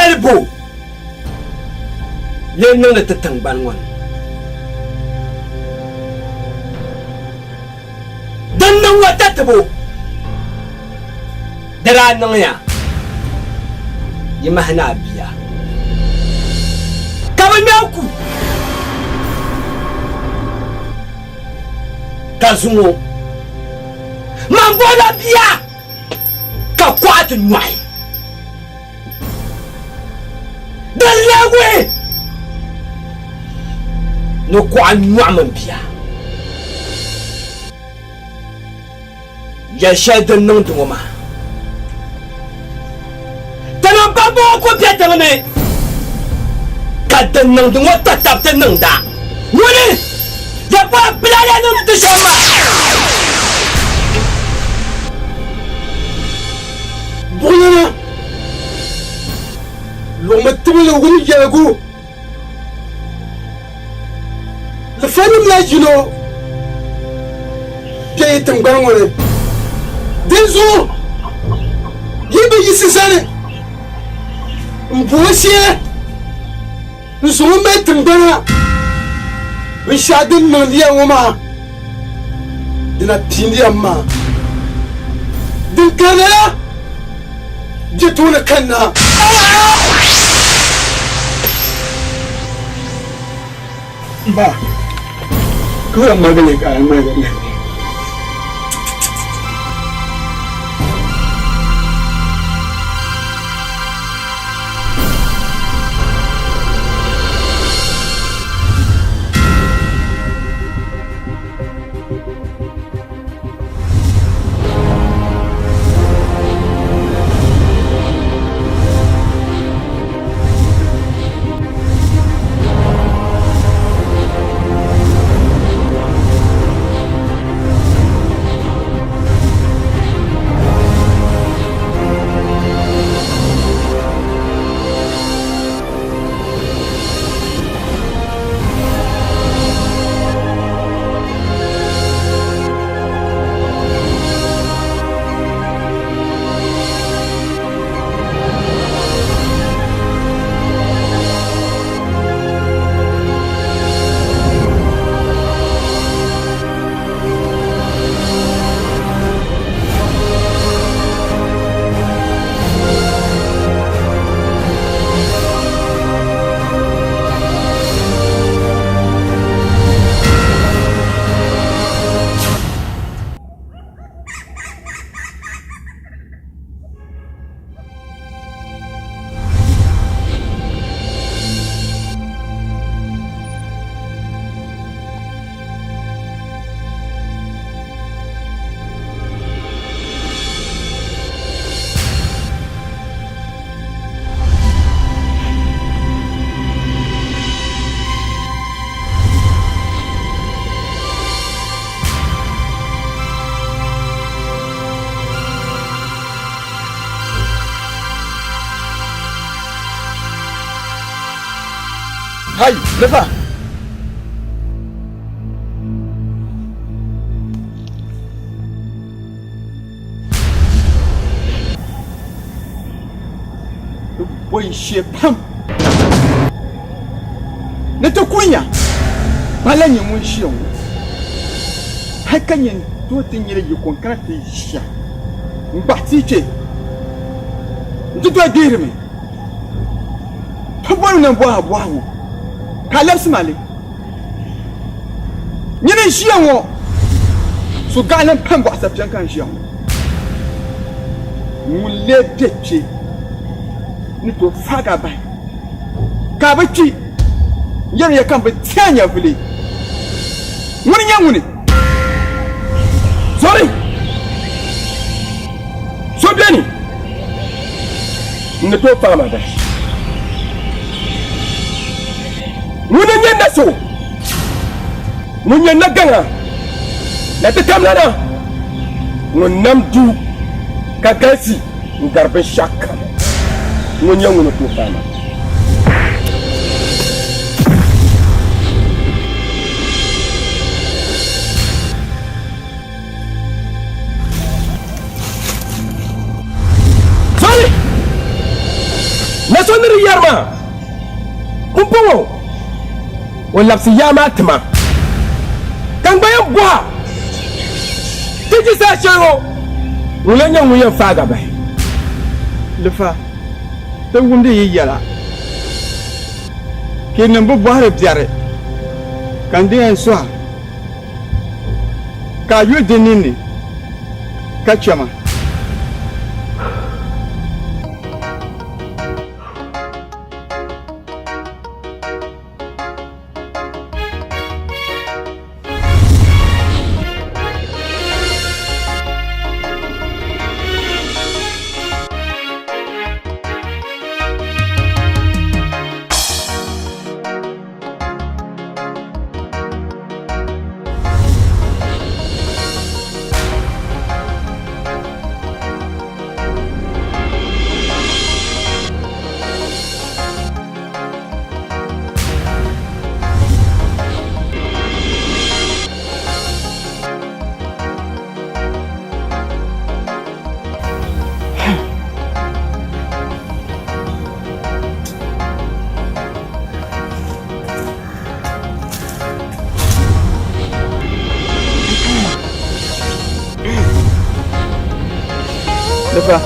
balibu len niŋ di ti tingbani ŋɔ ni din niŋ ŋɔ tatibu di daa niŋya yi mahina a bia ka bi ŋmɛ ku ka zuŋo man bola bia ka kɔɣa ti nyɔhi din leegi ni kɔɣa nyɔhi min bia yɛli shɛli din niŋdi ŋɔ maa tana ba bɔɣu ku bɛ tiŋ ni ka din niŋdi ŋɔ tatab ti niŋda ŋuni ya pa bilala niŋdi ti shɛm maa buɣulana luɣumi tibili wuni yɛligu lifanim la yino bɛ yi tingbani ŋɔ ni din zuɣu yi bi yisi zani n buɣu shee n zuɣu mɛ tingbana binshaɣu din niŋdiya ŋɔ maa dina piindiya maa din karila jituuni kanna ba kawai magana kayan magana Hai, lepas. Boy shepam. Neto kunya. Balanya mun shiyon. Hakan yin to tinyere yikon kana te sha. Mbati che. Ntutu adirme. Pabon na boa boa. Kalem Simale. Nyine shiyan wo. So ganan pan bo asafian kan shiyan. Mule deche. Ni to faga bai. Ka baci. Yan ya kan ba tanya fili. Wani nyamuni. Sorry. So beni. Ni to fama da. Muna nyanda so munya naganga na tatamlana munam du kagasi ngarbe shaka munya ngono to fama sorry na so ni Yamri Yarma Umpo Walapsi Yama Tama Kangbayan Bois Tiji Sa Chango Ulanya Wuyan Faga Bay Le fa te wunde yi yala ke nambu boire biare kandi en soir ka yu denini ka chama Le fa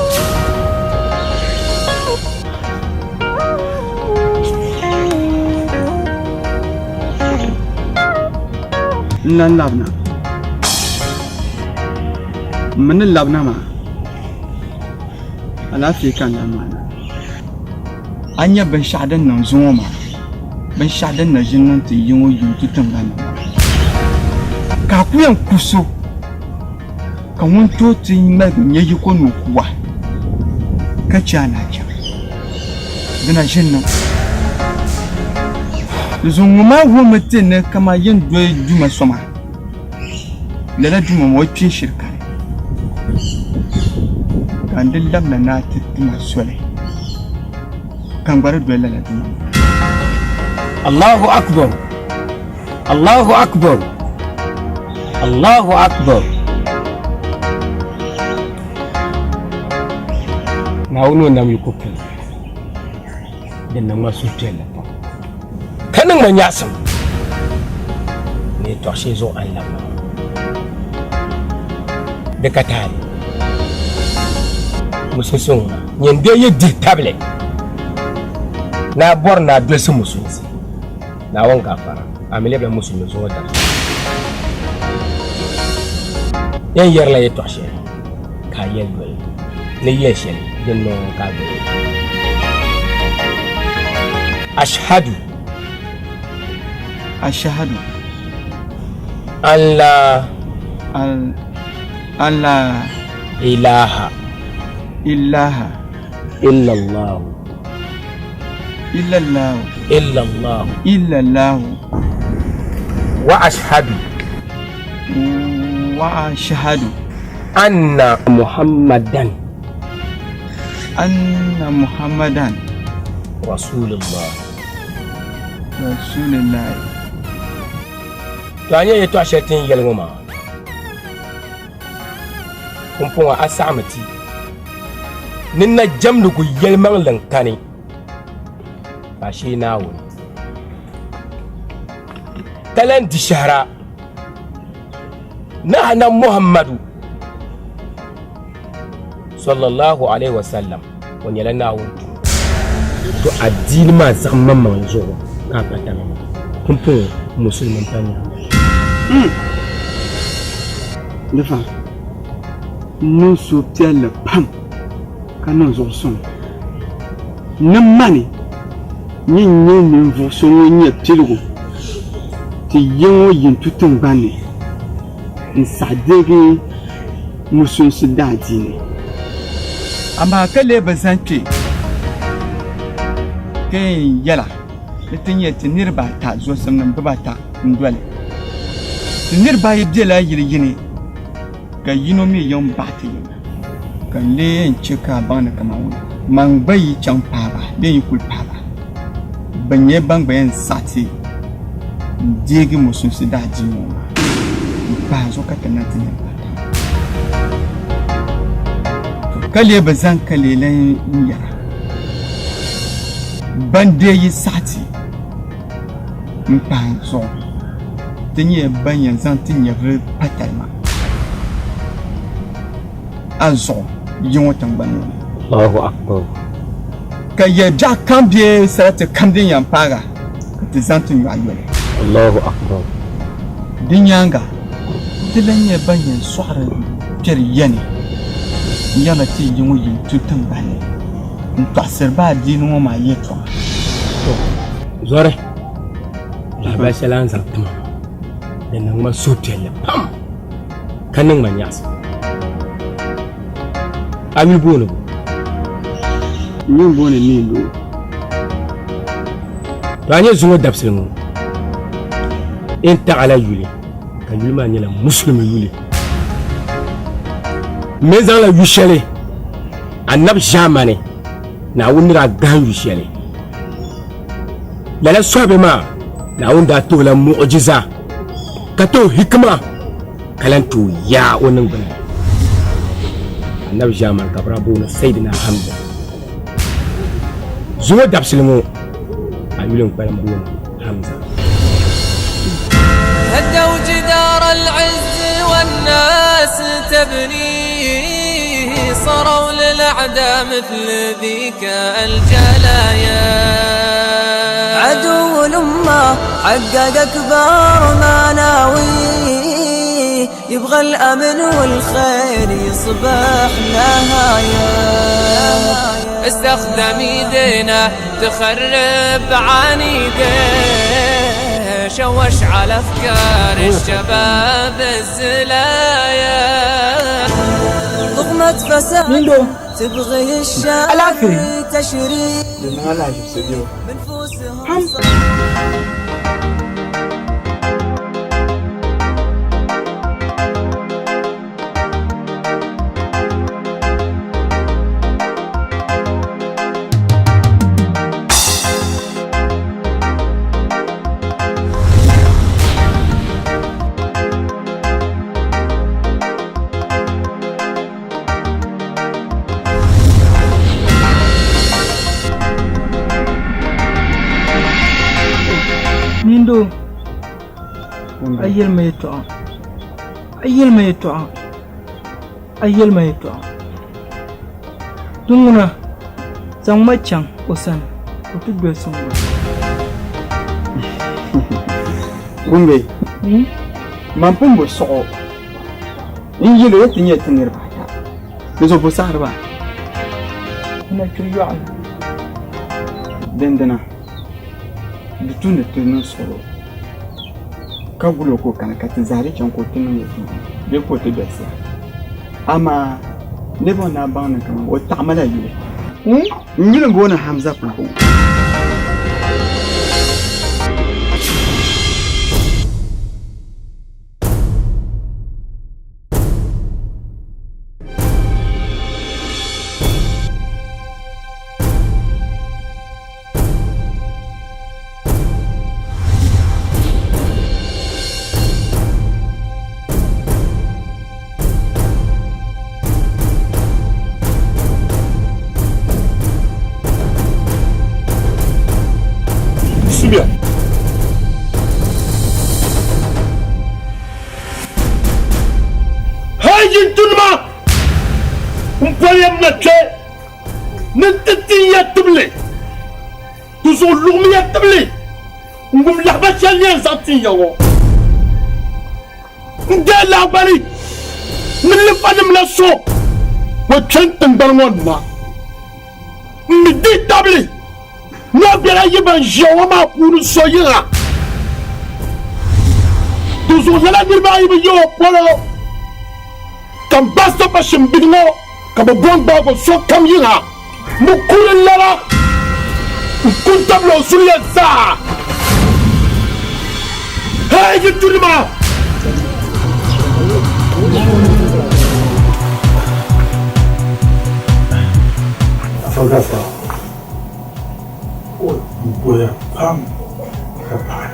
nan labna من اللبنة ما ألا في كان لمانا أني بنشعدنا نزوما بنشعدنا جنون تيجوا يوتو تمانا كابويا كوسو كون توتي ما يجيكون وقوة كجانا جا بنا جنون زوما هو متنا كما يندوي جوما سما لا جوما موتشي شركة كان دلنا ناتي سولي كان برد ولا لا الله أكبر الله أكبر الله أكبر ناونو نام يكوكل دنا ما سوتيلا كان ما نياسم ني توشي زو الله بكاتالي mususun nyende ye di table na bor na dwese musunsi na wonga fara amele be musulmi zo da yan yerla ye toshe ka yelbel ne yeshel denno ka be ashhadu alla ilaha إلا الله وأشهد أن محمدا رسول الله تاني يتواشتين يلغما كمبونا أسامتي ننا جملو كو يلمان لنكاني فاشي ناون تلان دي شهرا نحن محمد صلى الله عليه وسلم ونيلا ناون تو الدين ما زغم منزو كابتن كمبو مسلم تاني نفا نوسو تيال بام كانوا زوسون نماني نين فوسون ني تيلو تي ينو ينتوتن باني نسادغي مسون سداديني اما كلي بزانتي كي يلا لتنيه تنيربا تا زوسم نمباتا ندول تنيربا يدلا يريني كاينو مي يوم باتي kan le chika bana kama wani man bai can paba den yikul paba banye bang bayan sati digi musun si da jimo ba zo ka tanati ne kale bazan kale lan yara Bandeyi sati mpan so tinye banyan zan tinye patalma azo yongo tangbanu Allahu akbar ka ye ja kambie sarate kamdin yampara ka tizantu nyayole Allahu akbar dinyanga dilanye banyan sohra ker yani yana ti yongo yin tutan bani ntasir ba dinu ma yeto zore la ba shalan zartuma dan nan ma sotele pam kanin manyas ami bono nyin bone ni do tanye zuwa dabsinu inta ala yuli kan yulma nyala muslimi yuli mezan la yushele annab jamane na wunira gan yushele lala sobe ma na wunda to la mu'jiza kato hikma kalantu ya wannan bane annab jaman kabra bona sayyidina hamza zuwa dabsilmu ayulun bayan bona hamza هدوا جدار العز والناس تبنيه صاروا للأعداء مثل ذيك الجلايا عدو الأمة حقق أكبر مناويه يبغى الأمن والخير يصبح نهاية استخدم يدينا تخرب عنيده شوش على أفكار الشباب الزلايا ضغمة فساد تبغي الشعب تشريد من نفوسهم Nindo ayel mayto dunguna zang machang osan otu besong gumbe mampumbo so injilo tinye tinirba bezo busarba na chuyo dendana bitun da tunan soro ka gulo ko kana ka tizare can ko tunan ya be ko to da sa ama ne bona ba na kan o ta'amala yi ngilin bona hamza ko ngum la ba chalien zanti yawo ngala bari min le fanim la so wa chantan barngon ma mi di tabli no biara yiban jawo ma puru so yira tuzo la dirba yibi yo polo kam basta ba shimbino ka bo bomba go so kam yira mu kulin lara kuntam lo suya za hey giturma Fagasa o boya pam kapai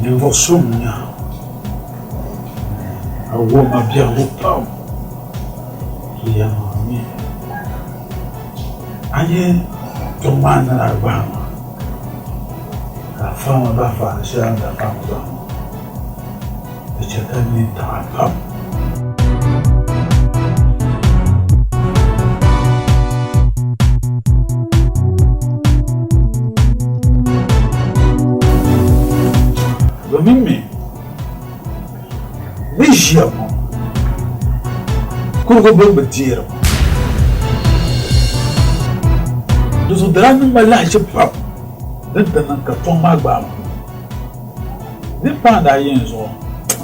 nevo somnia awo mabia wo pam ya mi aye Tomando na Alabama. A fama da fama, cheirando da fama do amor. E tinha também tá a domin me bishiyar mu kurgubin bajiyar mu da su da ranar malashi fam duk da nan ka tun magba mu duk ba da yin zo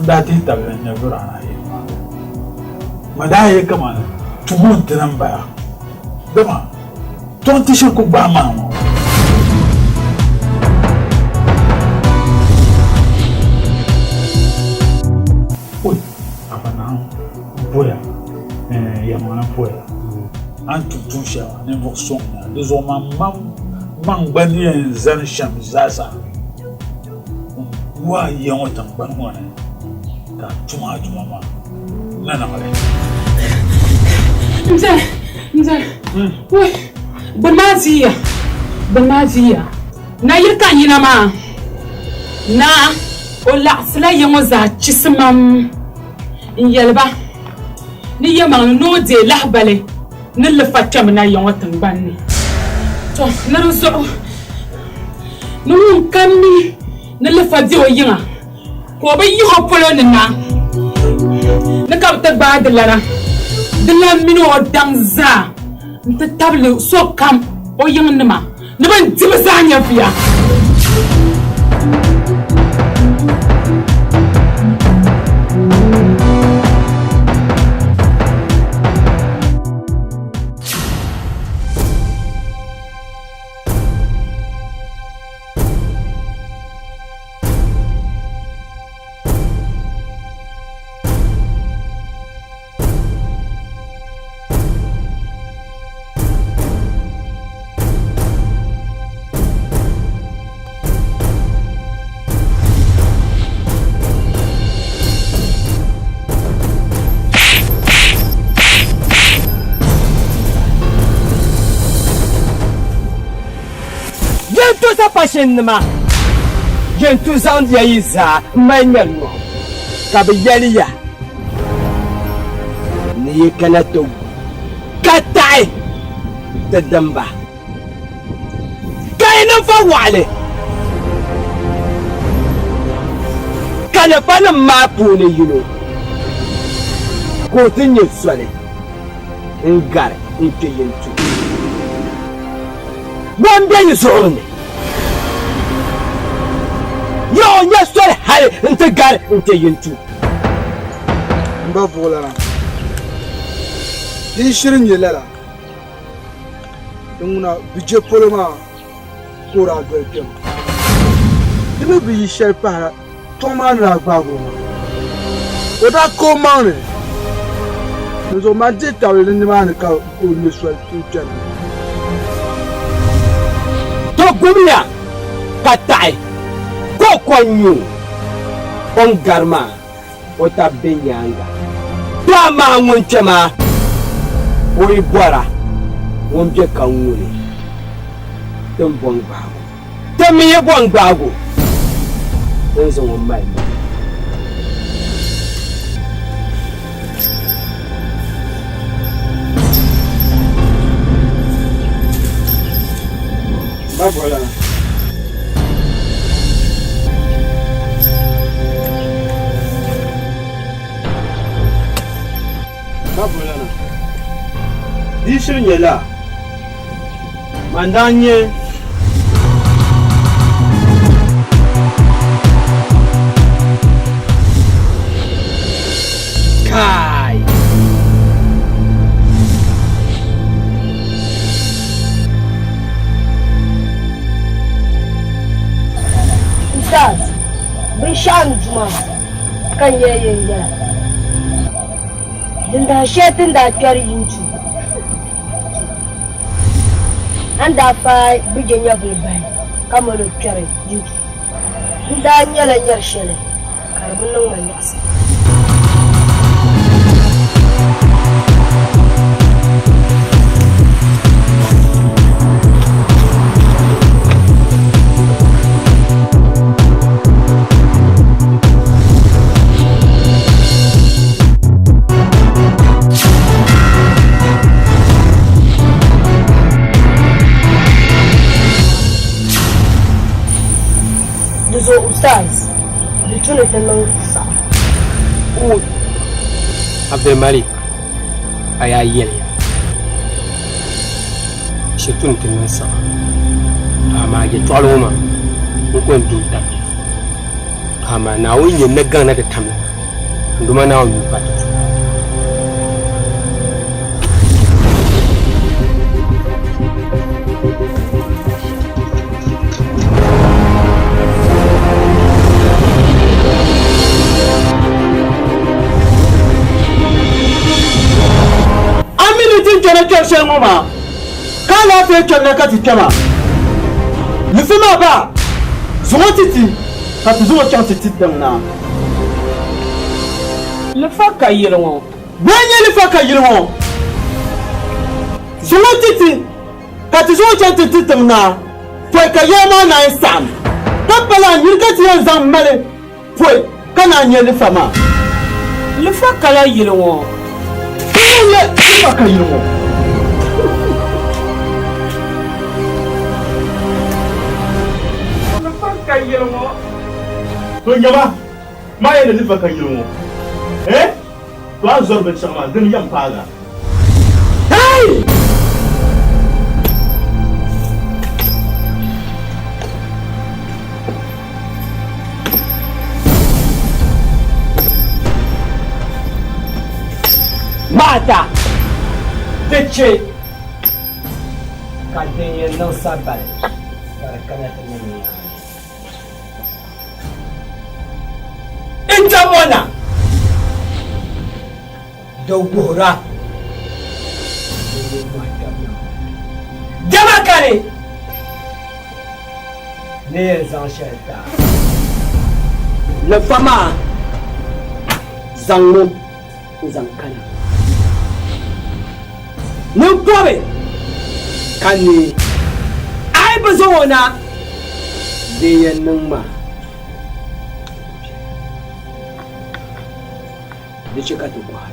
da ta yi tabbatar ya zura na yi ma da ya kama tumun tunan baya dama tun tishin ku ba ma mu Boya, yamana boya. Antutu shawa ne vokson ya. Dezo man gbani en zan sham zaza. Wa yan watan ban wane. Ka tuma ma. Nana male. Mzee. Wai. Bamaziya. Na yirkan yina ma. Na ola sila yan za chisimam. Yelba. Ni yamang no de lahbale ni le fatam na yon watan banni to na ruso no kamni ni le fadi o yinga ko ba yi hopolo ni na ka ta ba de lara de la mino dangza nta table so kam o yin ni ma ni ban tibasa nya fiya Pashinma Gentu sound ya isa manyan kabiyaliya ni kanato katay tadamba kaina fawale kana pana mapu ne yuno ko tinye swale ngar nke yentu wambe yusone yo nya sore hare inte gar inte yentu mba vola di shirin yelela dunguna bije poloma kora gwerkem dibe bi shel para toma na gbago oda ko mane nzo manje tawe ni mane ka ko ni swal tuchen to gumya katai Konyu Ongarma Ota Benyanga Dama Munchema Uribwara Wumje Kanguni Tumbongbago Temiye Bongbago Tenzo Wumai Babola Babolana di shirin yela mandanye kai Ustaz bin shan juma kan yayin yela Dinda shetin da kyari yintu anda fa bijin ya bulbai kamar kyari yintu dinda nyala yar shele karbun nan wani asa niŋ saɣa. Abdulmalik a yaa yɛliya shitun ti niŋ saɣa amaa yɛltɔɣali ŋɔ maa n kɔni dun tamya amaa naawuni yɛn na gaŋ na ti tamya n duma naawuni nuu pa ti zuɣu. Shell mama, can't have a Chanaka Kama. You see my bar, Zotiti, have to do a chance to sit them now. Le faka yellow. When you fuck a year, Zotiti, have to do a chance to sit them now. For Kayama and Sam, Papa, you get your some money. For can I near the farmer? Le faka yellow. Fuck a year. To nyama ma yana nufa kan yirmo to an zorbe chama din yan faga hey Mata Deche Kadenye não sabe para caneta minha Intamona Dogora Damakare Les enchères Le fama Zangmo Zankana Nukobe Kani Ai bazona Deyanuma Deixa eu tu guarde.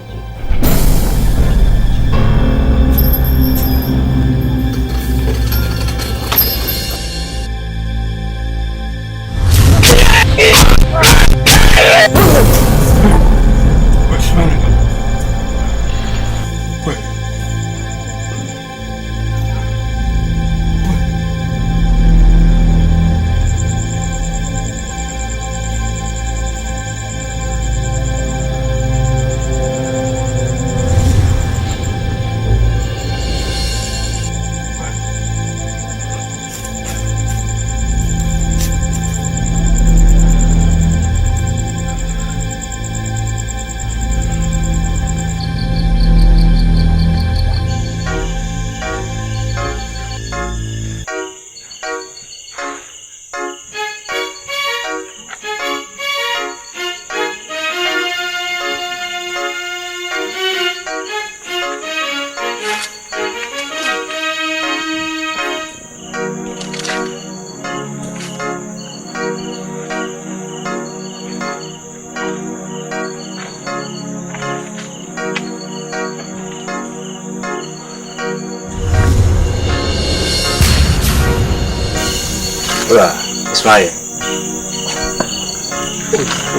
Hola, Ismail.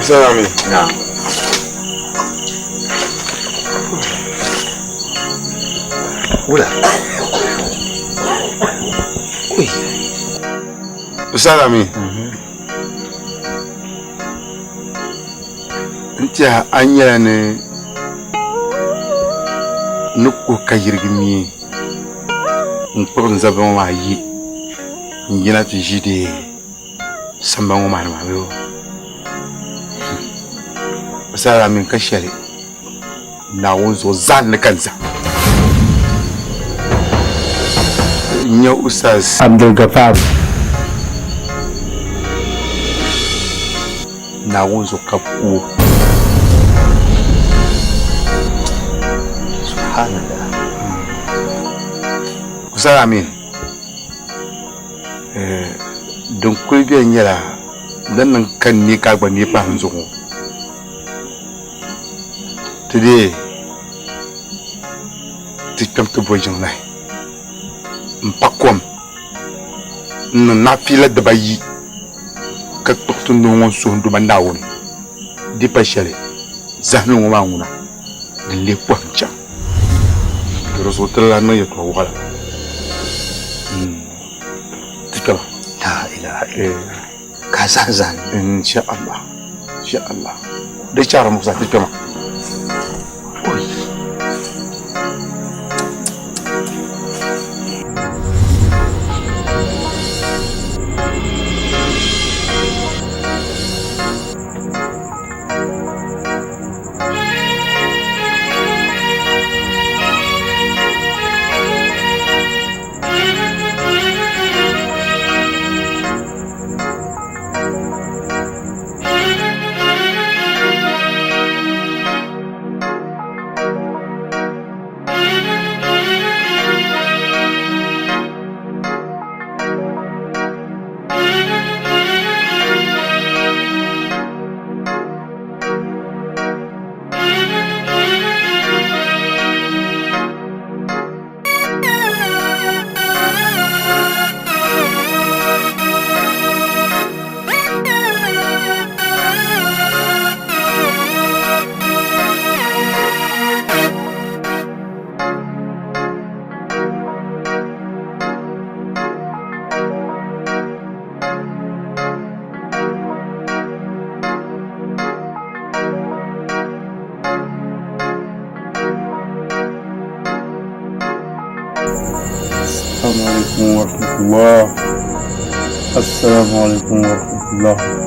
Salami. Naam. Hola. Uy. Salami. Ntia anyala ne nuko kayirgimi nko nzaba ma yi njina tu jide samba ngoma na mayo Salami kashari na wonzo zan kanza nya Ustaz Abdul Ghaffar na wonzo kapu Subhanallah. Salami don kulbiya nyala dan nan kan ni ka gba ni pa hanzo today tikam to bojong nai mpakom na fila da bayi ka tuktu no so ndu mandawo di pa shali zahnu ngoma nguna le kwancha rasulullah no yato wala tikala la ilaha illa kazazan insha Allah da cara musa tikama السلام عليكم ورحمة الله.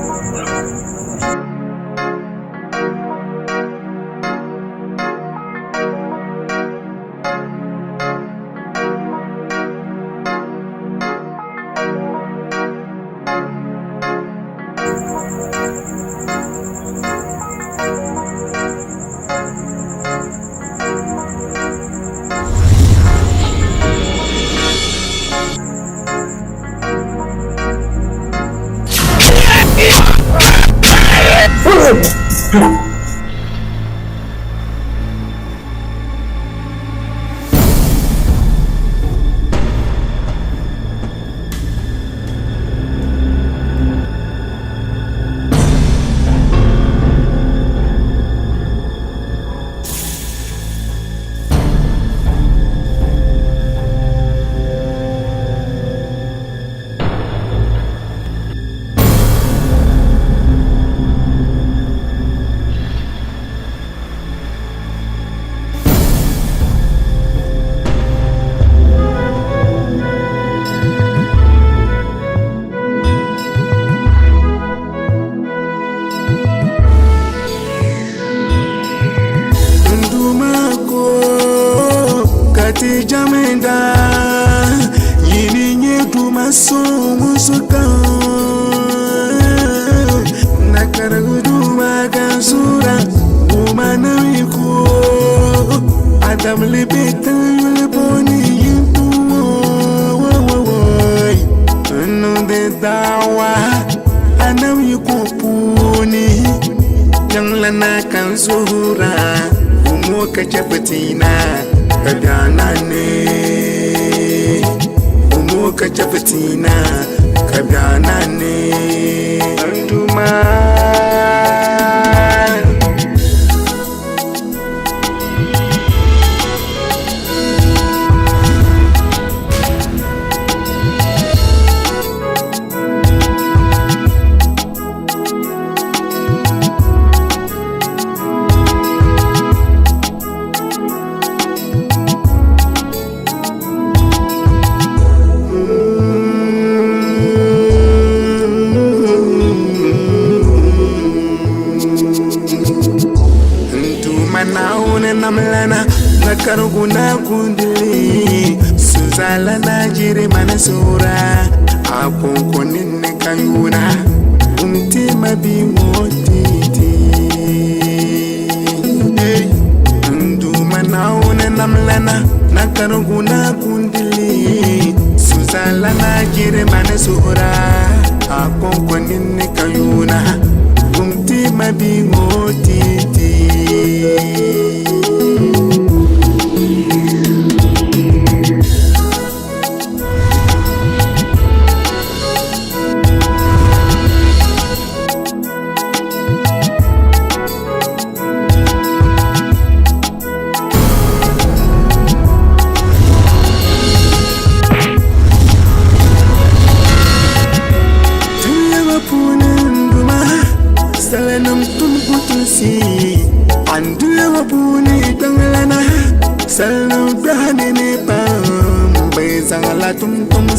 Salnu brani ne pam bai zangala tum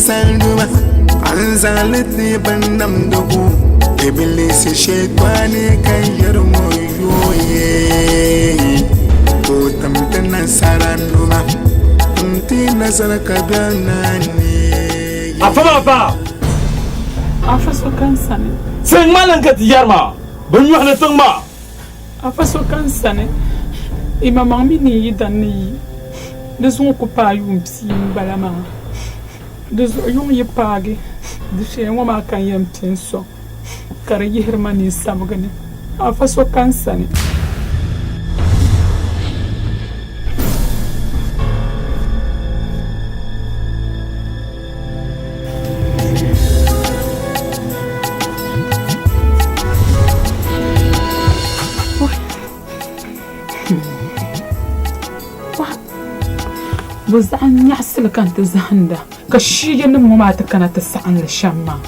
salnuma an zalit ne bandam dugu iblis shaitani kan yarmo yoye to tamtana saranuma tumti nasara kabianani afama ba afaso kansane sen malan ka tiyarma ban yu hana tangma afaso kansane imam mi ni yidanni de son ko pa yum psi balama de zo yum ye page de che ngoma kan yam tenso kare yirmani samgani afaso kansane وزعن يحصل كانت الزهنده كشي ينمو ما كانت السعن للشمة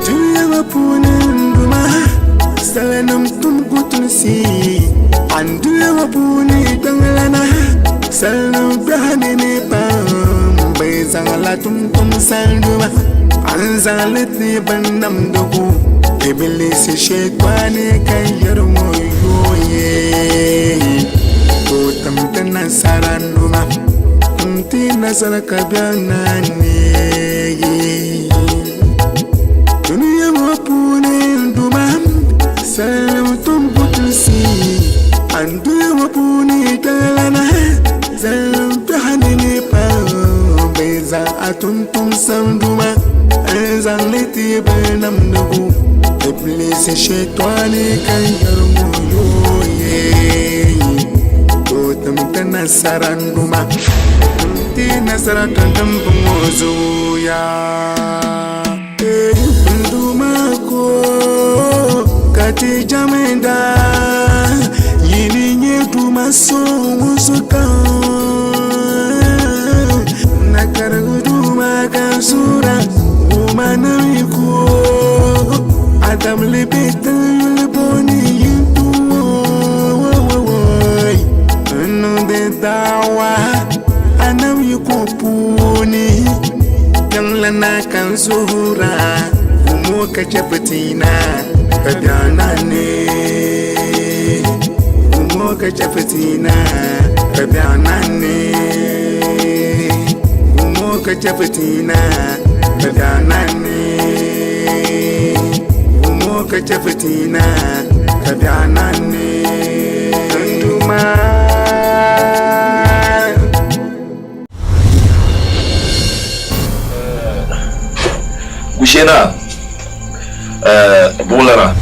جويا وبونندما سلنم تنقطنسي عندي وبوني دنلنا سلنم بهني بام بيزالا تم سلنما انزالتني بنم دغو ابليس شيطاني كان يرمو yoye to tamtana saranuma tumti nasara kabianani dunia wapune nduma salam tumbutusi andu wapune kalana salam tahanini pa beza atum sanduma azaliti benam nugu iblis shaitani kan yarmu yoye to tamtana saranduma tumti nasara tandam pomozo ya nduma ko kati jamenda yini nyetu maso musuka nakaruduma kasura umanamiku Adam libeta liboni yintu anu de dawa anam yukupuni yang lana kan zuhura umu kachapatina kabianane umu kachapatina kabianane umu kachapatina kabianane kachafatina kabianane nduma gushena bulara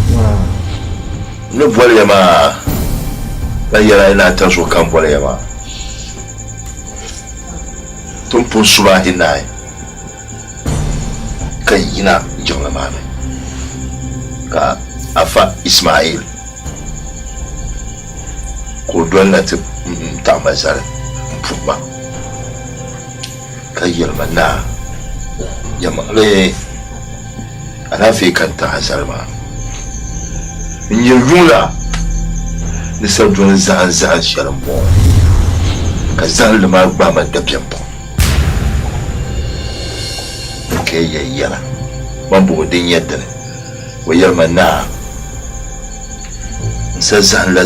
ne voile ma la yara ina tanso kan voile ma tum pun suba hinai kayina jongla mame ka afa Ismail ko don na ta mazar puma kayyar manna yamale ana fi kanta hasar ma in yi rula ni sabon zan sharan bo ka zan ma ba man da biyan bo ke yayyana ban bu din yadda ne wayar manna zan la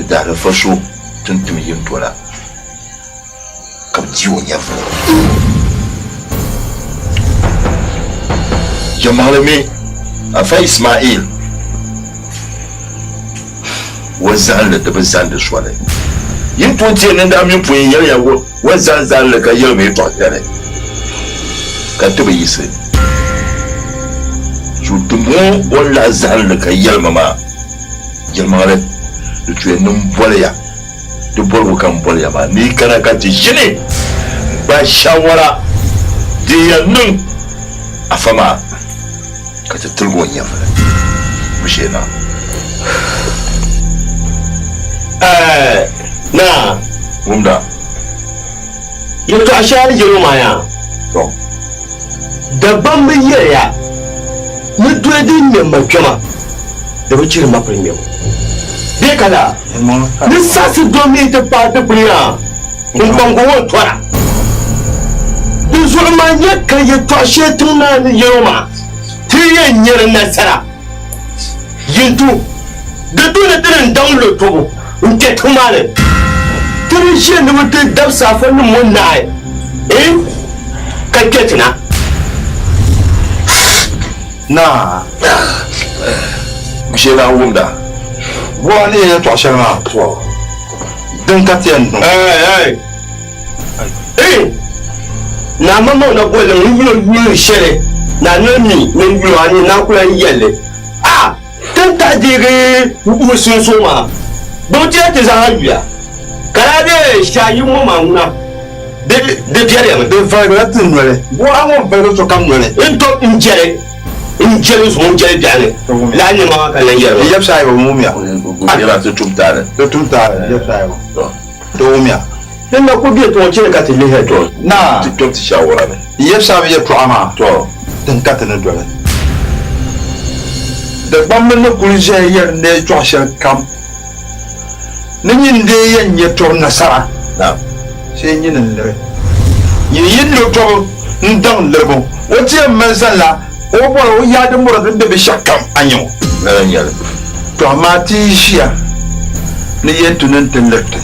da da faso tuntum yin tola kam jiwon ya fa jamalami afa Ismail wazan da bazan da swale yin tonte nan da min puyin yar yawo wazan zan la ka yar mai to tare ka tuba yi sai jutumo wala zan la ka yar mama jamare da tuye nun bolya da bolwo kan bolya ma ni kana ka ti shine ba shawara da yannun afama ka ta turgon ya fara bushe na na wunda yato a shayar jiro maya to daban mun yaya mu dodin ne makama da wucin mafirin yau Dekala. Ni sasi domi te pa de bria. Nkongo won twara. Ni zulma nyaka ye twashe tuna ni yoma. Tiye nyere nasara. Yintu. De dole dirin download to. Nke tumale. Tiri je ni wote dab safa ni mon nae. Kaketina. Na. Mshela wumda. Wani ya twashema. Denkatien. Na mama na bola ngi shere. Na nani ngi ani na kula yelle. Tenta dire musun soma. Bon tiens tes arabia. Kalabe shayi mo mauna. De pierre de vague tinwele. Bo awon velo to kamwele. Into injele so injele biane. La ni ma ka lenjere. Yep sai wo mumia. Ala to tumtare. To tumtare yep sai wo. To mumia. Nna ko bi to chele ka tele he to. Na TikTok ti shawara ne. Yep sai yep to ama to. Denkatene dole. De bambe no kulije yer ne twashel kam. Ninyin de yen yeto nasara. Na. Sai yin lere. Yin lo to ndang lebo. O ti manzala o bo o ya de mura de be shakam anyo. Na nyale. To amati shia. Ni yen tunan telekte.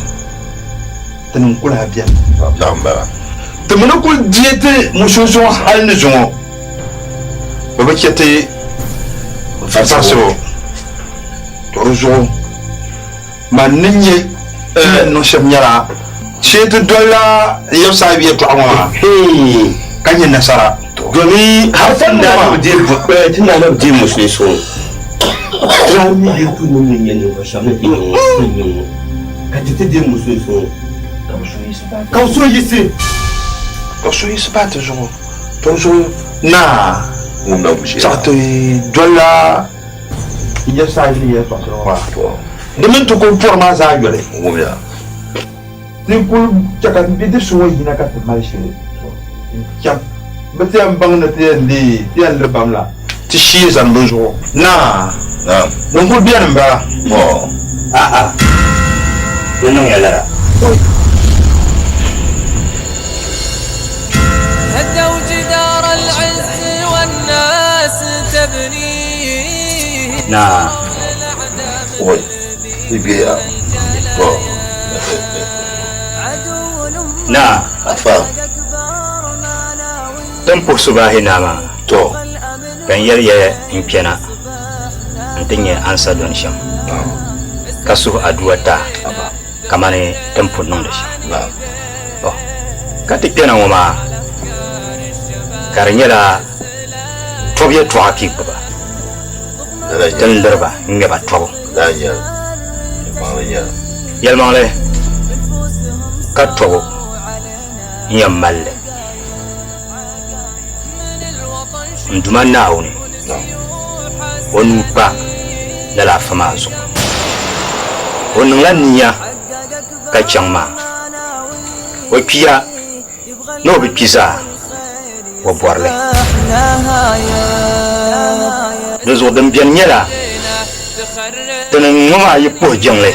Tan kula biya. Damba. Te mun ko diete musoso hal ne jongo. Ba ba kete fasaso. To zo maninye no shamyara. Chetu dola yo sabiye to amama. Kanye nasara. Domi hafan da je bukwe tana na je musu so. Rami yutu mun nyen ba shamu ino. Ka tete je musu so. Kauso yisi. Kauso yisi ba te jongo. To zo na na bushi. Sato dola ya sabiye to so. Demen to ko forma za yole. Ngomya. Tinkul cakat bidi suwa hina kat malshiri. Tiam betiam bang na tiendi tian le bamla. Ti shi zan bojo. Na. Ngul bien mba. Oh. Neno yala. هدوا جدار العز والناس تبنيه. Na. Oi. Libya. Oh. Na afa tempo subahi nama to kan yarye impiana antinye ansa don sham kasu aduata kamane tempo non da sham oh katikena wama karnyela tobye to hakik baba dan darba ngeba to danya yalmale katto yamalle nduman nauni onupa dala famazo onulania kachangma okia no bikiza woborle dozo dembian nyela tenengoma yipo jongle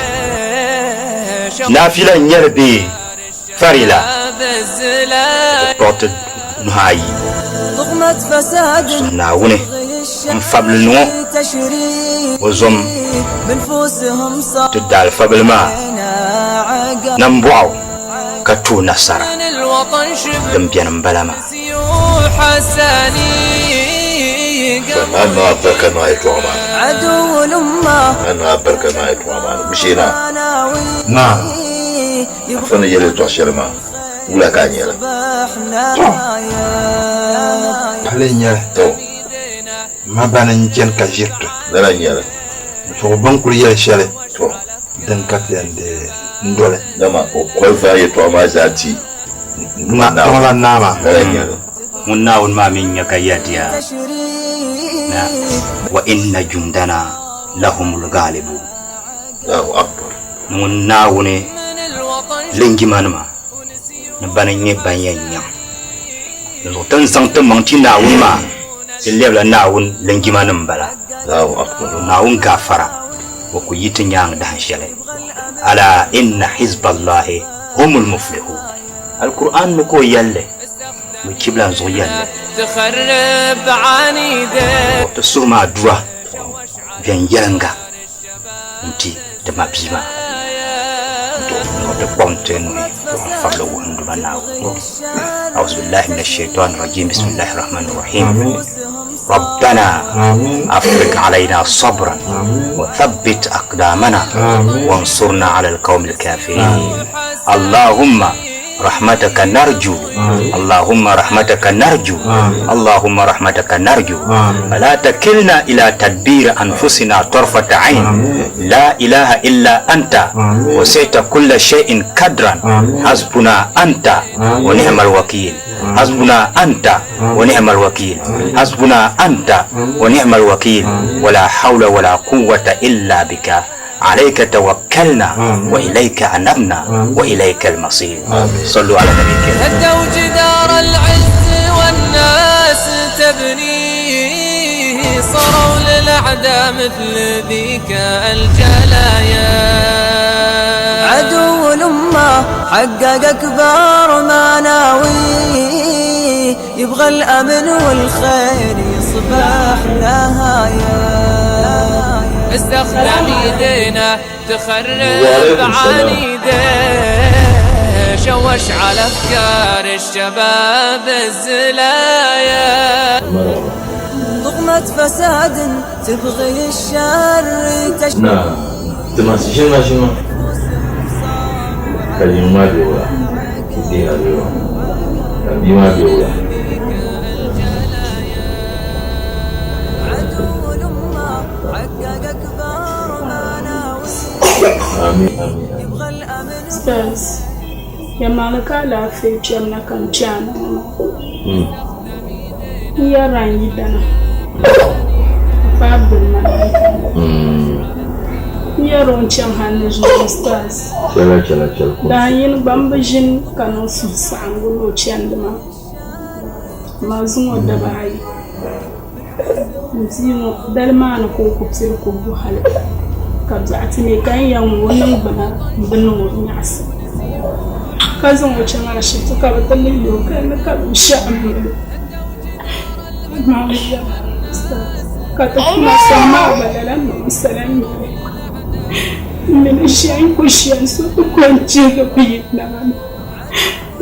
nafila nyerbi farila porte nuhayi naune mfable no wozom tudal fable ma nambwaw katu nasara dambian mbalama أنا أبرك ما يتوامن عدو الأمة أنا أبرك ما يتوامن مشينا نعم فأنا يلي توشير ما ولا كان يلا Halen yala تو ma bana njen ka jirto. لا يلا So bankul yala shale تو dan katende ndole. لما كل فاي توما زاتي Ma tawala nama. لا يلا مناون ما من يكياتيا وإن جندنا لهم الغالبون الله أكبر مناون لنجي مانما نبانا نيبان ينيا نزو تنسان تمانتي ناون ما اللي بلا ناون لنجي مانم بلا الله أكبر ناون غافرا وكيت نيان دهن شلي ألا إن حزب الله هم المفلحون القرآن نكو يلي وكيبلان زو يلي تخرب عنيدك وتسوما دوا بين يلنغا انتي دما بيما أعوذ بالله من الشيطان الرجيم بسم الله الرحمن الرحيم ربنا أفرغ علينا صبرا وثبت أقدامنا وانصرنا على القوم الكافرين اللهم رحمتك نرجو اللهم رحمتك نرجو اللهم رحمتك نرجو فلا تكلنا إلى تدبير أنفسنا طرفة عين لا إله إلا أنت وسعت كل شيء قدرا حسبنا أنت ونعم الوكيل حسبنا أنت ونعم الوكيل حسبنا أنت ونعم الوكيل ولا حول ولا قوة إلا بك عليك توكلنا وإليك أنبنا وإليك المصير صلوا على نبيك هدوا جدار العز والناس تبنيه صاروا للأعداء مثل ذيك الجلايا عدو الأمة حقق أكبر مناويه يبغى الأمن والخير يصبح نهاية استخدم يدينا تخرب عنيده شوش على أفكار الشباب الزلايا ضغمة فساد تبغي الشر نعم تماسي شنو كلمة بيولا كتير بيولا كلمة بيولا Stars, ya malaka la feature na kamchana. Ya rangi dana. Fabul malaka. Ya roncham hannes stars. Chala. Da yin bambajin kanu su sangu no chandma. Mazungo da bai. Mzimo dalmana ko kupsir ko buhal. Kabzati ne kan yan wannan bana binnin nyas kazan wace ma shi tuka bata lillo kan ka sha amma maliya ka ta kuma sama balalan musallan min shi'in kushiyan su kwance ga biyina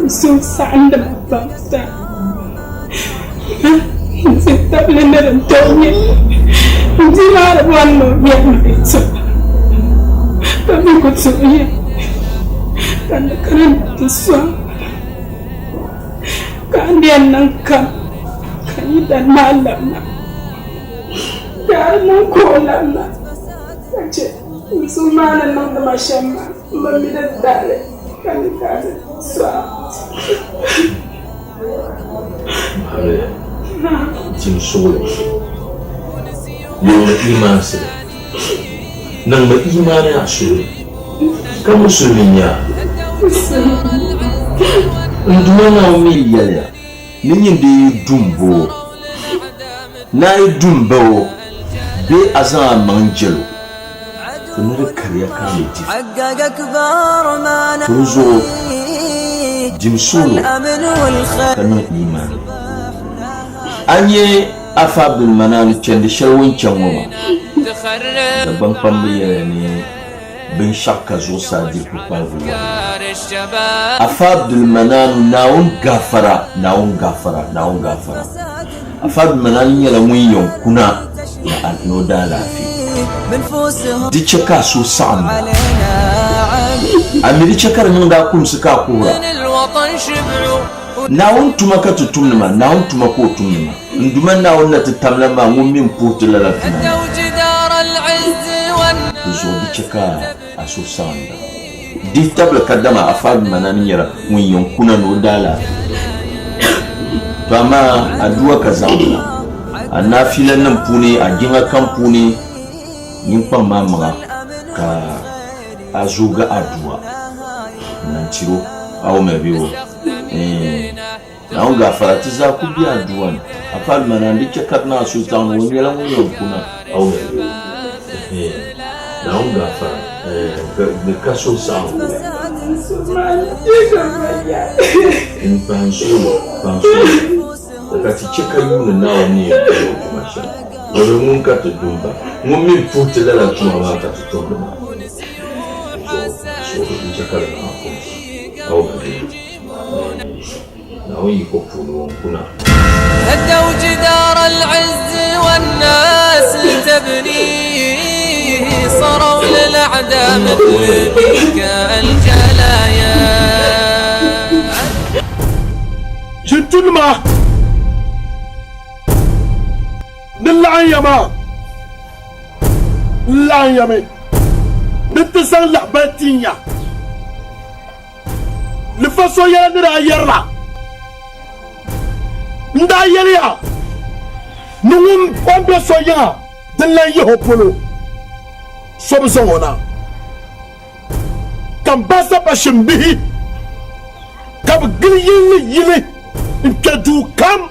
su sa'an da babta sai tablin da tonye ji ma da wannan ya kami kutulia kana tiswa kandian nangka kaidan malama karena kolana aje musulmana nang mashama mamida dale kani kade swa ale jim sole yo imanse nang ba imani asuri kamu sulinya ndumana umiyala ninyi ndi dumbo na dumbo be azan manjelo kunure kariya kamiti حقق أكبر مناويه kuzo jimsulu kanu iman anye afabul manan chende shalwin chanwoma da ban pambiye ni bin shakka zo sadi ku pavu afabul manan naun gafara afabul manan yala mun yonkuna ya alno da lafi dice ka so sa'an amiri cakar nan da kum suka kura nawon tuma ka tutumma nawon tuma ko tumma nduman nawon na tutamla ma mun min putu la lafina zo dice ka aso sa'an di tabla kadama afad manan yara mun yonkuna no dala to amma aduwa ka zamna annafilan nan pune a ginga kan pune yin kwan mamaga ka azuga aduwa nan ciro awo mai biyo na on gafara ti za ku biya aduwa a fal mana ndike katna su tan woni la mun yon kuna awo mai biyo na naon gafara da kaso samu in fanso da ka ci cika yuna nawa ne ya kuma sha wani mun ka ta dumba mun min futa lala tuma ma ka ta dumba so da cika da na ko naon yi ko funo kuna هدوا جدار العز والناس تبنيه صاروا للأعداء مثل بيك الجلايا جنتون ما نلعن يما نلعن يمي نتسان لعباتينيا لفصو يا نرى يرى nda yeliya nungun kwambe soya dilla yeho polo sobso wona kam basa bashimbihi kab gilyin yili intedu kam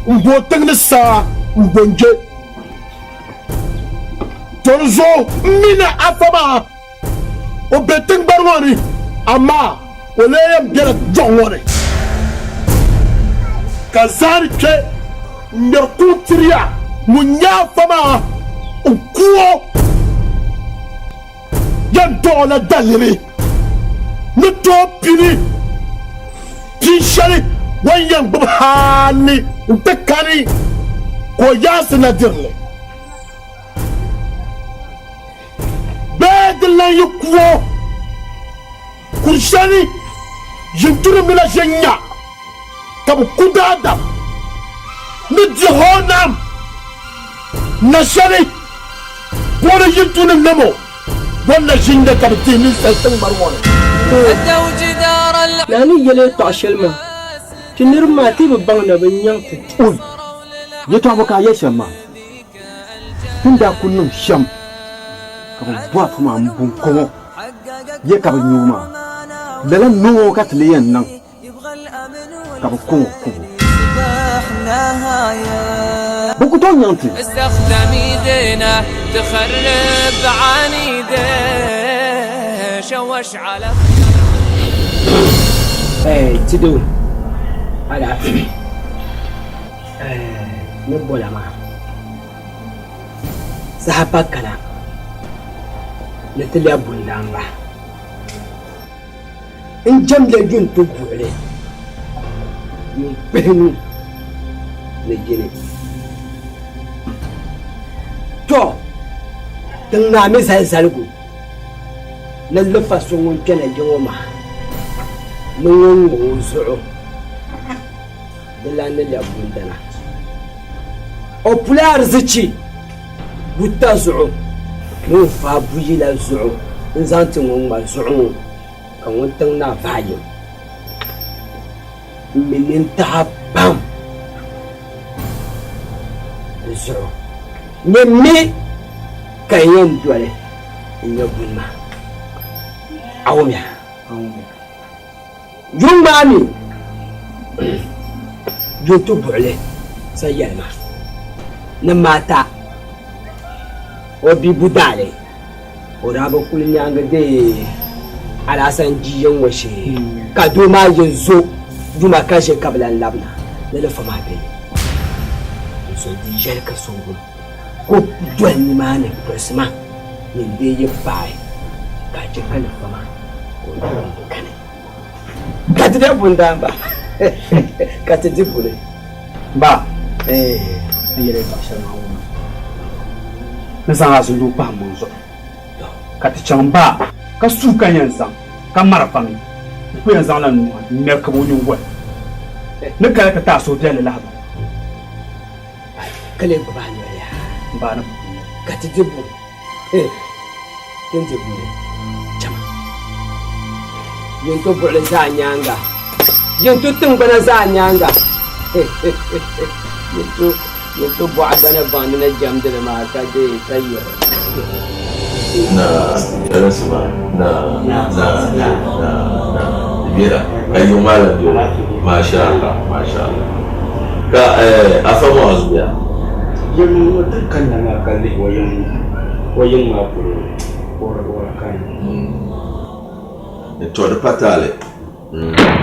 mbotang sa mbonje tonzo mina afama obeteng barwani ama oleyam bela jongone kazarike merkutria munya fama ukuo yandola daliri nutopini pishali wanyang babhani utakani ko yasna dirle bedla yukuo kurshani yinturu mila jenya kabu kudadam ni jihonam nashari wala yintuna namo wala jinda kabu tini sasang marwan هدوا جدار nani yele tashelma tinir mati babangna banyang oi yeto aboka yeshama tunda kunnum sham kabu bwa fuma mbun ko ye kabu nyuma dala no katliyan nan kabu ko بكتون ينتي استخدم ايدينا تخرب عنيده شوش على تدو على نبولا ما سحبك كلام نتلي ابو الدامبا ان جمله جون تبولي يبهني لجني تو تنا مسال سالكو نلفا سون كنا جوما نون وزعو دلان اللي ابوندنا او بلار زتشي بوتازعو مو فابوي لا زعو انزانتي مو ما زعو كان وانتنا فايو من انتهى بام زعو نمي كاين دولي يقول ما عوميا يوم مامي يوتيوب عليه سيالما نماتا وبي بودالي ورابو كل نيانغ دي على سنجيون وشي كادو ما ينزو دوما كاشي قبل ان لبنا للفما بي so di jelka songo ko duani mane presma ninde ye bai ka je kana fama ko do kana ka te bunda ba ka te dibule ba yele ba sha ma uma na sanga su lu pa mo so ka te chamba ka su kan yansa ka mara fami ko yansa la no mer ka bo nyungwa ne kala ka ta so dele la kale baba nyoya bana katijibu kenjibu chama yento bole za nyanga yento tumbana za nyanga yento boadana bana jamdana ma ka de kayo na rasma na bira ayu mala bira masha Allah ka afamu azbiya يوم وتكلم قال لي ويوم Koyin ma ora kan. To da patale.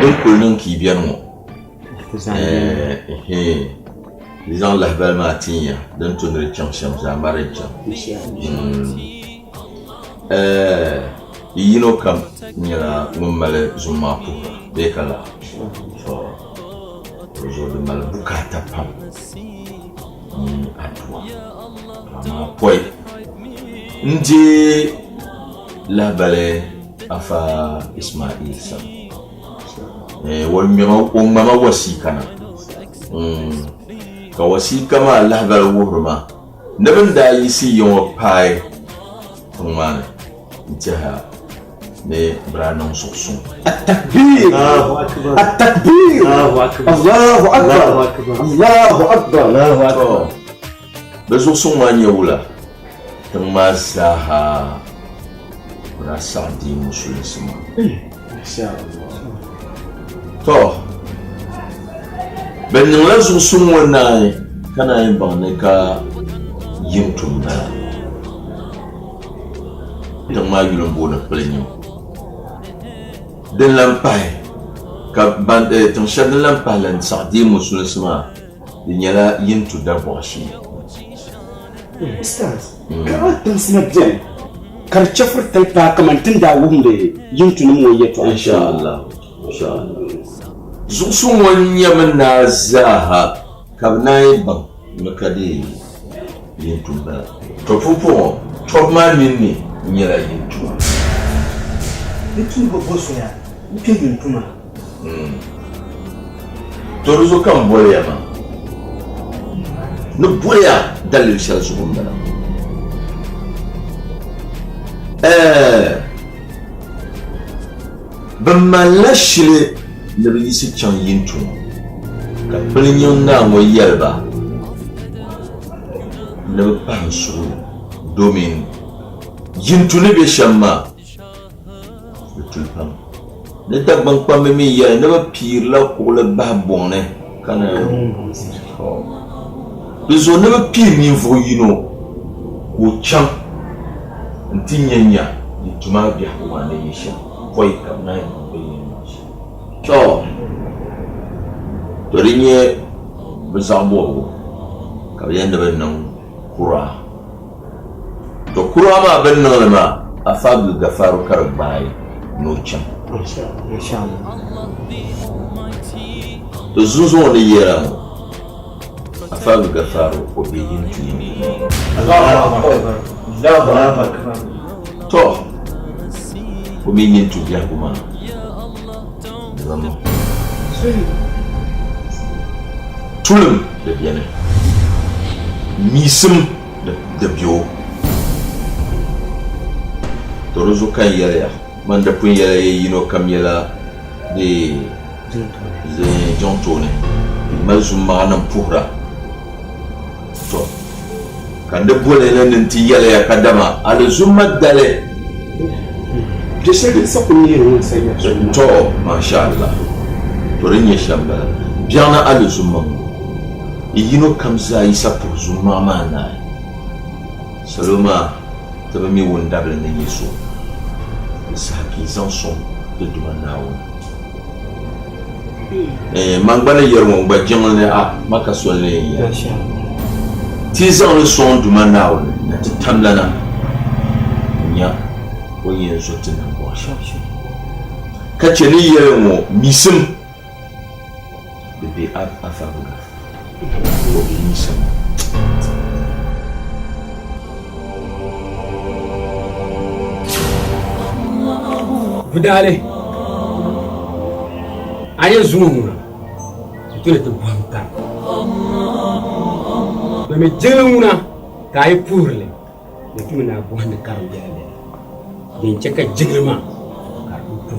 Din kullun ki biyan mu. Les gens la belle matinée dans ton région Zambareja. Yino kam nyala ngumale zuma pura bekala. So aujourd'hui mal bukata pam. Atwa. Ama poi. Ndi la bale afa Ismail sam. Mama wasikana. Ka wasika ma Allah bal wuhruma. Nabin da yi si yon pai. Tumane. Jaha. Ne branon soksun. التكبير التكبير الله أكبر الله أكبر الله أكبر Bezo sumanya ula. Temazaha. Rasa di muslim semua. Insyaallah. To. Ben la zo sumwa na kana yin bane ka yin tumba. Idan ma yulun bona plenyo. Den lampai ka ban tan shadan lampalan sa'di muslim semua. Dinyala yin tu da boshi. Ustaz, kawai tun sinabjan karce furtal ta kamantin da wumde yin tunin wayeto insha Allah zusun wanya mana zaha kabnai ban makade yin tumba to fufu to manin ne nyara yin tuma dikin go boso ya dikin yin tuma to ruzo kan boya ma no boya dalil shal zugun bala bammalashile da bi su can yin tu ka bilin na mo yarba na ban su domin yin tu ne be shamma tulpan ne tabban kwame mi ya na ba pirla ko la ba bonne kana bizo ne ba pi mi vo yino ko cham ntinyanya ituma bia ko ne yisha koi kam na be to torinye bizambo ka yanda ban nan kura to kura ma ban nan ma afadul gafaru karbai no cham inshallah to zuzo ne yera afadul gafaru ko be yin tuni Allahu akbar Allahu akbar to ko min yin tu ya kuma zama tulum da biyane misim da biyo to rozo kan yaya man da kun yaya yino kam yala de jonto ne mazuma nan puhra to kan da bole nan ti yala ya kadama al zumma dale je sais que ça kun yi sai ya to masha Allah to rin ya shamba biana al zumma yino kam za isa pour zumma mana saloma tabe mi wonda bele ne yeso saki zanson de dumanawo mangbana yermo ba jengale a makasole ya ti zan son dumanawo na tamlana nya ko yeso tin ko kace ni yermo misim bebe afabuga ko misim Budale aye zumuna tule to banta na me jeluna kai purle ne tumina bonde karu jale din cheka jigrima karu to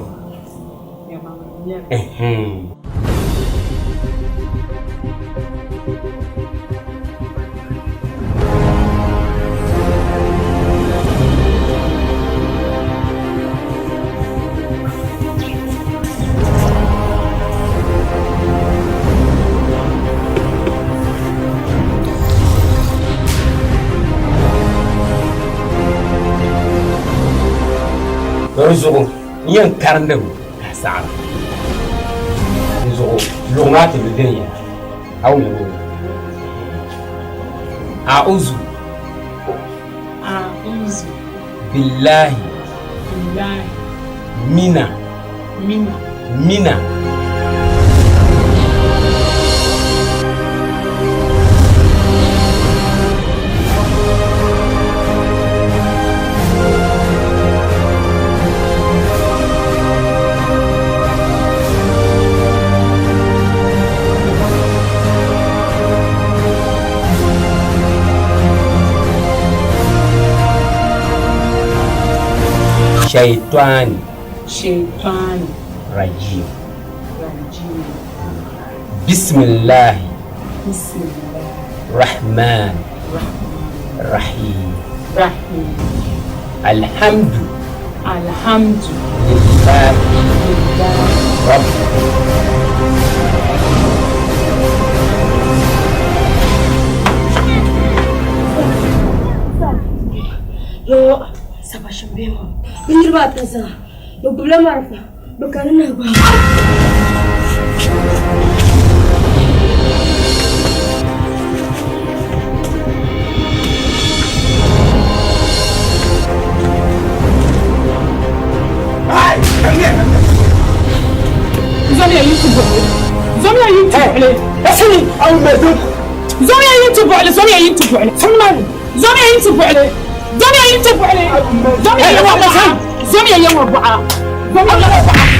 zuɣu n yɛn karindi ka saɣara di zuɣu luɣu maa ti bi din ya awulo a'udhu billahi mina شيطان رجيم بسم الله الرحمن الرحيم الحمد لله رب Sabashin bema. Ini ba ta sa. Ba bula marfa. Ba kana ba. Ai, kanya. Zomia YouTube. Zomia YouTube. Asini, au medu. Zomia YouTube. Zomia YouTube. Samman. Zomia YouTube. زميا ينتبه عليه زميا يوم أربعة زميا يوم أربعة زميا يوم أربعة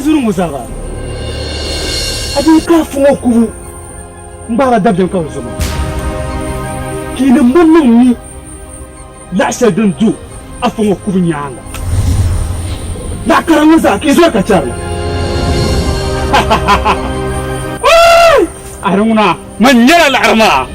zuru musaga adi ka fungo kubu mbara dabden ka zuma kini mbonno ni la shadun du afungo kubu nyanga la karamuza kizo ka charla aruna manjala la arma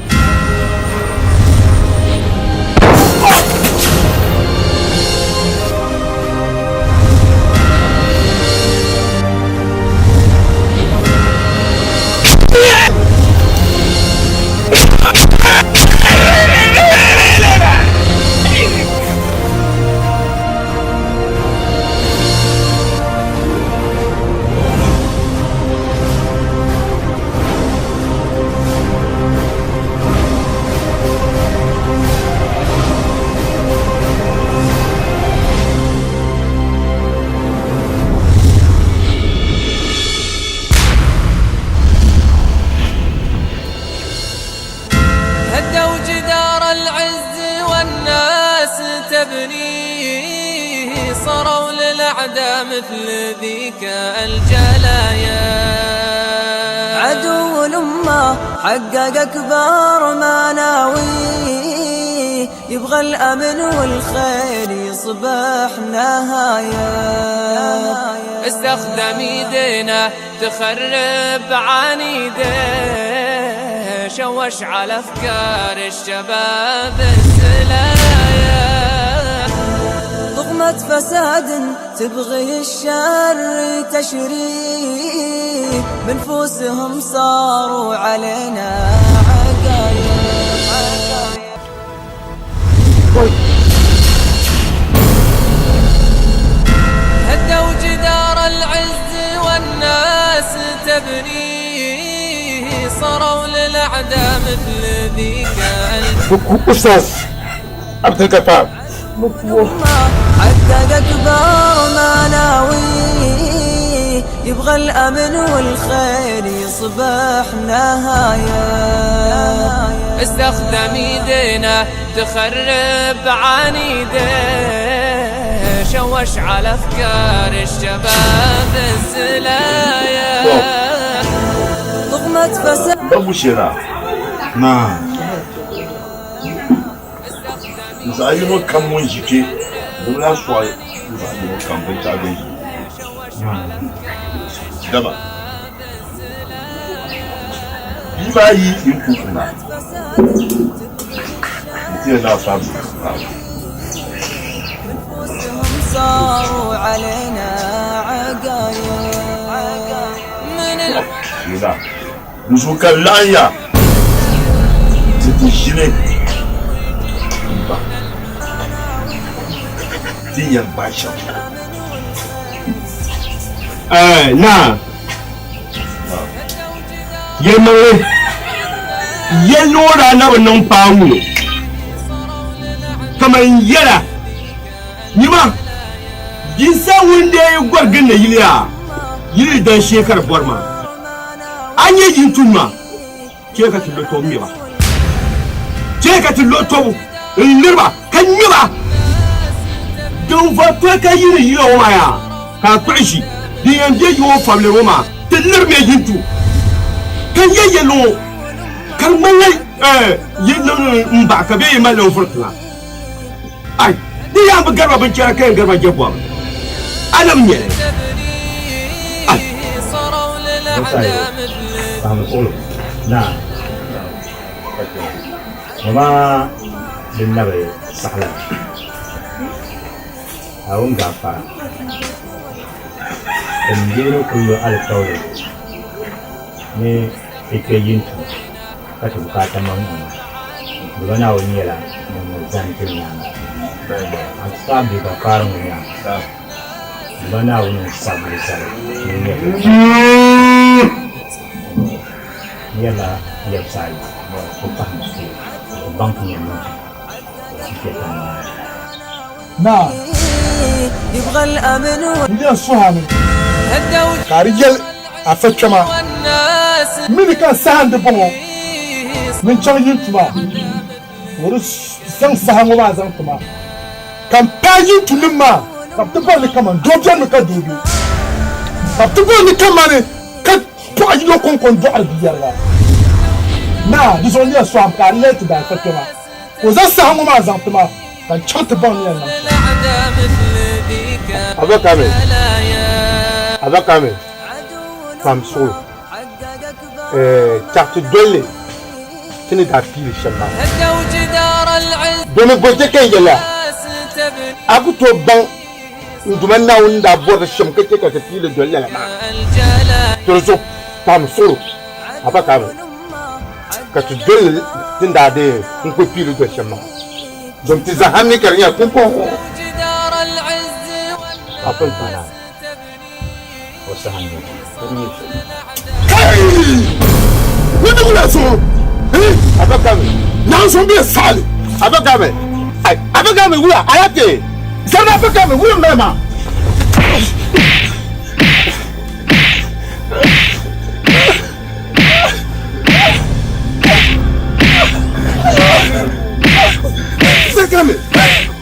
للأعداء مثل ذيك الجلايا. عدو الأمة حقق أكبر مناوي، يبغى الأمن والخير يصبح نهاية. استخدم يدينا تخرب عنيده، شوش على أفكار الشباب السلايا. طغمة فساد تبغي الشر تشري، بنفوسهم صاروا علينا عقايا. هدوا جدار العز والناس تبنيه، صاروا للأعداء مثل ذيك أستاذ عبد الغفار حقق أكبر مناوي، يبغى الأمن والخير يصبح نهاية. استخدم يدينا تخرب عنيده، شوش على أفكار الشباب السلايا. طغمة فساد أبو شراء نعم مساينو كم من جيكي ولا شوي مساينو كم بتاعي دابا يباي يمكننا يلا فاهم صاروا علينا عقايا. يلا نشوف اللايا تتجني تيجي باشا نعم يمر يلورا نبنون باولو كمان يلا نما jinsa wanda ya gwargin na yiliya yili dan shekar borma an yi jintuma ke ka tullo to miwa ke ka tullo to lirba kan yiba don fa to ka yili yiwa maya ka kushi din yanje yiwo famle roma tillir me jintu kan yeyelo kan mallai yin mba ka be mallan furtuna ai ni ya bu garba bin kira kai garba jabwa ألم يلي صاروا للأعداء مثل فهمت نعم وما بالنبي سهلا أون قافا تنجينو كل الطول ني إكيينتو كتب كاتمان بغنا ونيلا من زانتين أكثر بكارم ونيلا bana wani sabu sai yala yabsai ko paham bank ni na يبغى الأمن ودي الصهامي كاريجل أفتكما من كان سهل دبوم من شان ينتما ورس سان سهام وما زانتما كان باين تلما كابتن كمان دوبيان مكادوبي كابتن كمان كات باين لو كون دو البيارا na disoni ya swam ka let da fatoma ko za samu ma zantuma kan chanta ban ya na abakame famso carte dolle tini da fili shamma domin boje kan yala aku to ban nduman na wunda bor sham kake ka fili dolle la to so famso abakame ka tu dolle tin da de kun ko fili do shamma donc ti zahami kariya kun ko apel pana وسهل wani wula so abakame na so be sale abakame wula ayate sana abakame wula mema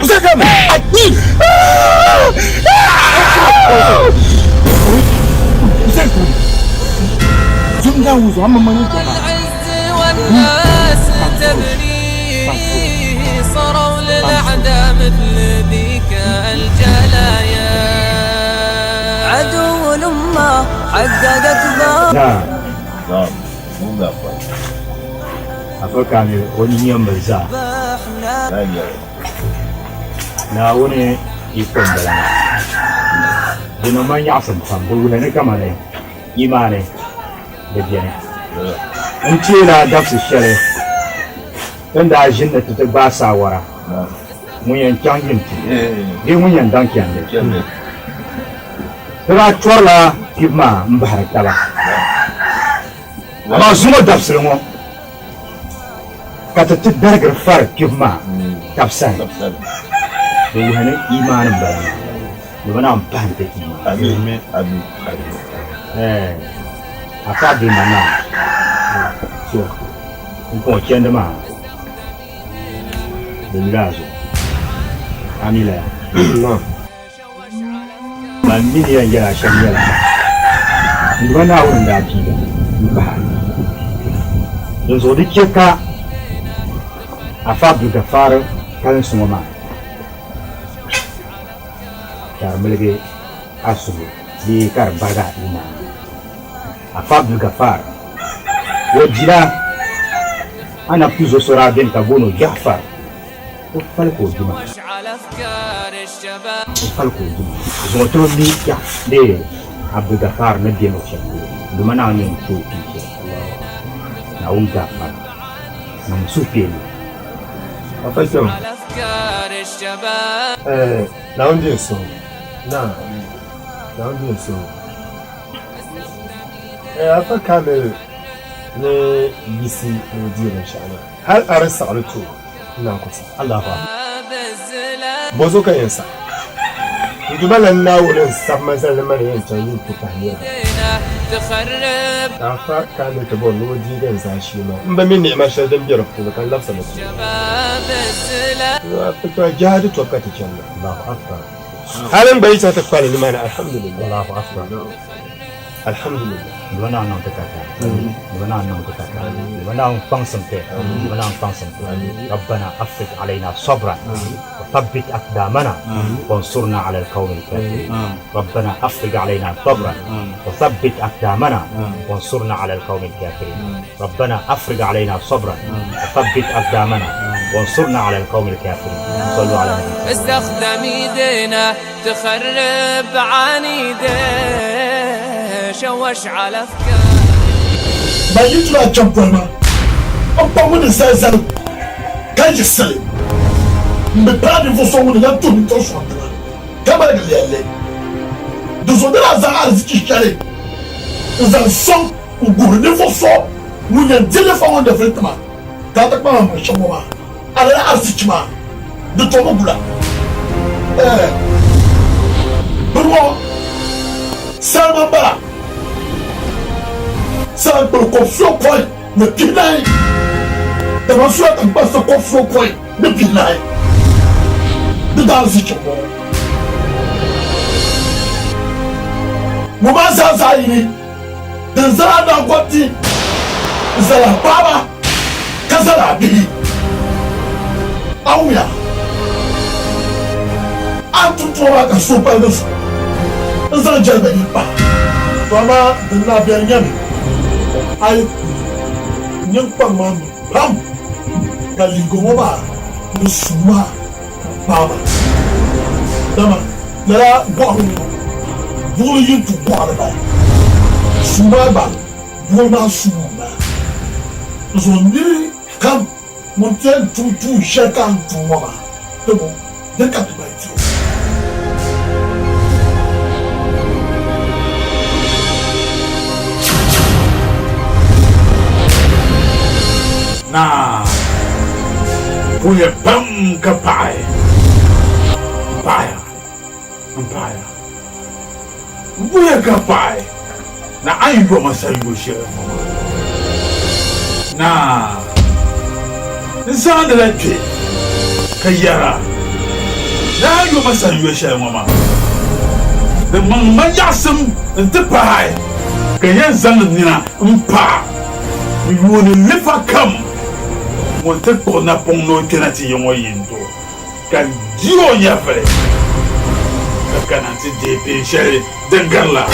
Usakame, I need. والناس تبني صاروا للأعداء مثل ذيك الجلايا عدو الأمة حققت باب نعم مو بأفضل أفكر أن وني يوم بزا na wani ikon balana dino man ya san san bulu ne kamane imane da biyan in ce na da su share dan da ajin da ta ba sawara mun yan changin ti dai mun yan dan kyan da tara chorla kibma mbar taba amma su mo dafsir mo ka ta dargar far kibma tafsan da yi hannun imanin bayan da wani amfani da imanin abin a fadin mana so in kuma kyan da ma da milazo amila ya ba miliyan yara shan yara da wani wurin da ake da ba da zo duk ka a fadin da fara kan su ma Melege asubu di kar baga ina afabul gafar wajira ana puzo sora ben kabono jafar falko juma falko juma zoto ni ya de abdul gafar na deno chako dumana ni to pike na gafar na msupeli afaiso na onje so na onje so afa kamel ne bisi mudira shana har arsa alto ina kusa Allah fa bozo kan yansa dubalan na wurin sab masal man yin tayin ku tahira afa kamel to bon wodi gan sa shi ma in ba min ne ma shadan biyar ku kan lafsa mutum fito jihadi to ka ta kenan Allahu akbar halin bai ta kwale ni mana alhamdulillah Allahu akbar alhamdulillah wana nan ta kaka wana nan ta kaka wana fansam te wana fansam ربنا افرغ علينا صبرا وثبت اقدامنا وانصرنا على القوم الكافرين ربنا افرغ علينا صبرا وثبت اقدامنا وانصرنا على القوم الكافرين ربنا افرغ علينا صبرا وثبت اقدامنا وانصرنا على القوم الكافرين صلوا على النبي استخدم ايدينا تخرب عنيده شوش على افكار ما يطلع جنبنا أبا من الزلزال كان يسلم مبادئ فصول يبتو من توصل كما قال لي دوزودنا زعار زكيشاري إذا الصوم وقرني فصول ويندل فوق دفرتما كاتك ما هم شموما على الأرسيشما دتوما بلا بروا سلمان بلا سلمان بالكوفيو بوي نبيناي دما سوات أكبر كوفيو بوي نبيناي دالسيشما مما زازايني دنزلا داغوتي زلا بابا كزلا بي أويا أنتو تورا كسوبا نسو زلا جلبي با فما دنا بيرنيامي أي نيمبا مامي بام كاليغوما نسوما بابا دما لا بوهو بولو ينتو بوهو سوما با بونا سوما زوني كم montel tout chacun tout moi de bon de capitalisation na punya bam kapai empire punya kapai na ayo masayu share na Nzanda la tue kayara na yo masayu sha mama de man yasum nte pai kayen zan nina mpa yuuni lifa kam ŋun ti kpuɣi napɔŋ ni o kpɛna ti yɛ ŋɔ yinto ka di o nyɛfili ka kana ti deei peen shɛli din garila